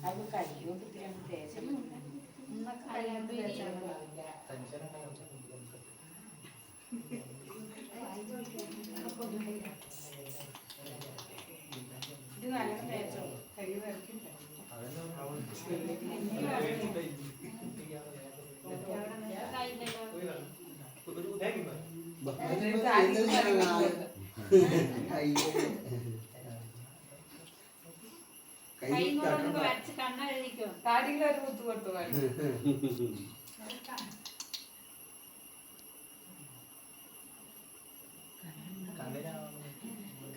അത് കയ്യോണ്ട് ഇത്തിരി അങ്ങ് തേച്ചാൽ കയ്യോണ്ട് തേച്ചാൽ ഇത് നല്ല തേച്ചോ കൈ വരക്കില്ല. താടിയിലൊരു കുത്തു കൊടുത്തു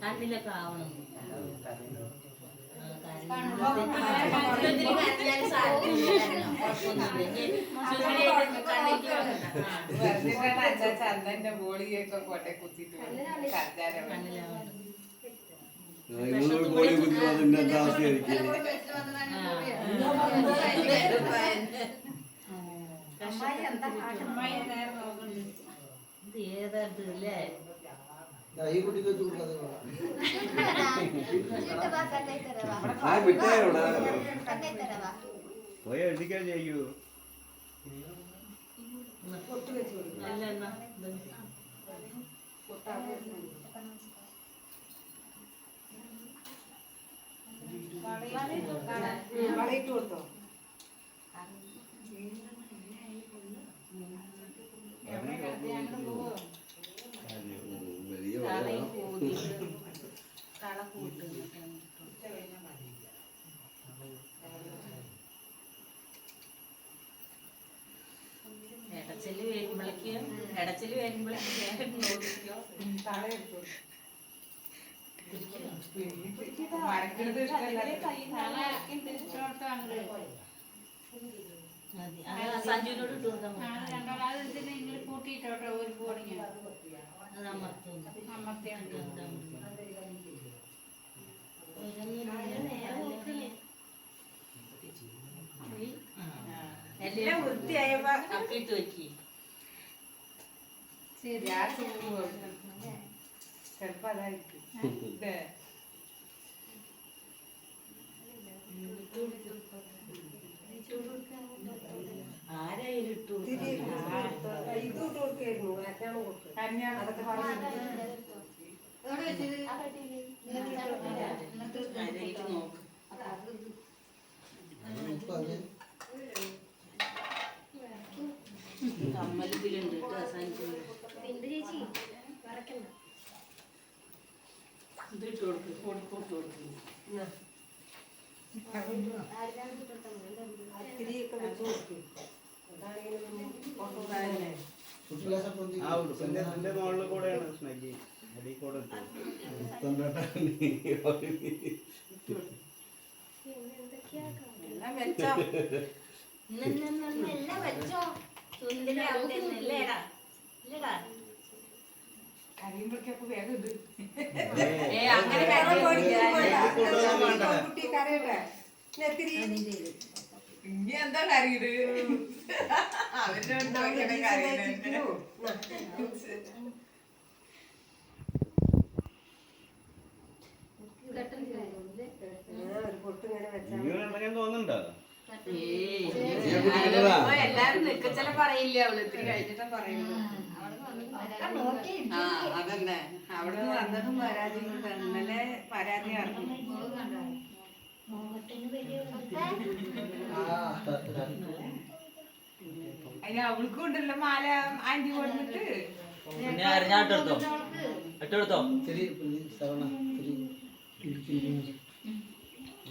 കണ്ണിലൊക്കെ ആവണം. ചന്ദന്റെ ബോളിയൊക്കെ കോട്ടെ കുത്തിട്ട് ഏതല്ലേ പോയി എഴുതിക്കാൻ ചെയ്യൂ. വളയിട്ട് കൊടുത്തോ? ഇടച്ചല് വരുമ്പോഴേക്കും നോക്കിക്കോ. സഞ്ജുവിനോട് ഇട്ട് കൊടുക്കാൻ കൂട്ടിയിട്ടോട്ടെ ഒരു പോണിങ്ങ അത് അമർത്തും. എല്ലാം വൃത്തിയായപ്പോ അപ്പിട്ട് വെക്കി. ചെലപ്പോ അതായിരിക്കും. ആരായാലും ഇട്ടു കമ്മലിപ്പിലുണ്ട് ഇതിട്ട് കൊടുക്കും കൊടുക്കൂട്ട് കൊടുക്കും. ആ ഉടുപ്പിന്റെ മുകളിൽ കൂടെയാണ് സ്മെല്ലി അടി കൂടെ കരിയുമ്പോഴേക്കൊക്കെ വേഗം ഇത് കുട്ടി കരയട്ടെ. ഇനി എന്താ കരയിട്? എന്തെങ്കിലും തോന്നുന്നുണ്ടോ? എല്ലാരും നിക്കച്ചല പറയില്ല. അവള് ഇത്തിരി കഴിഞ്ഞിട്ടാ പറയുന്നത്. അതന്നെ അവിടുന്ന് വന്നതും പരാതി കൊണ്ടാണ്. ഇന്നലെ പരാതി അറിഞ്ഞു. അതിന് അവൾക്കും ഉണ്ടല്ലോ മാല ആന്റി കൊടുത്തിട്ട്.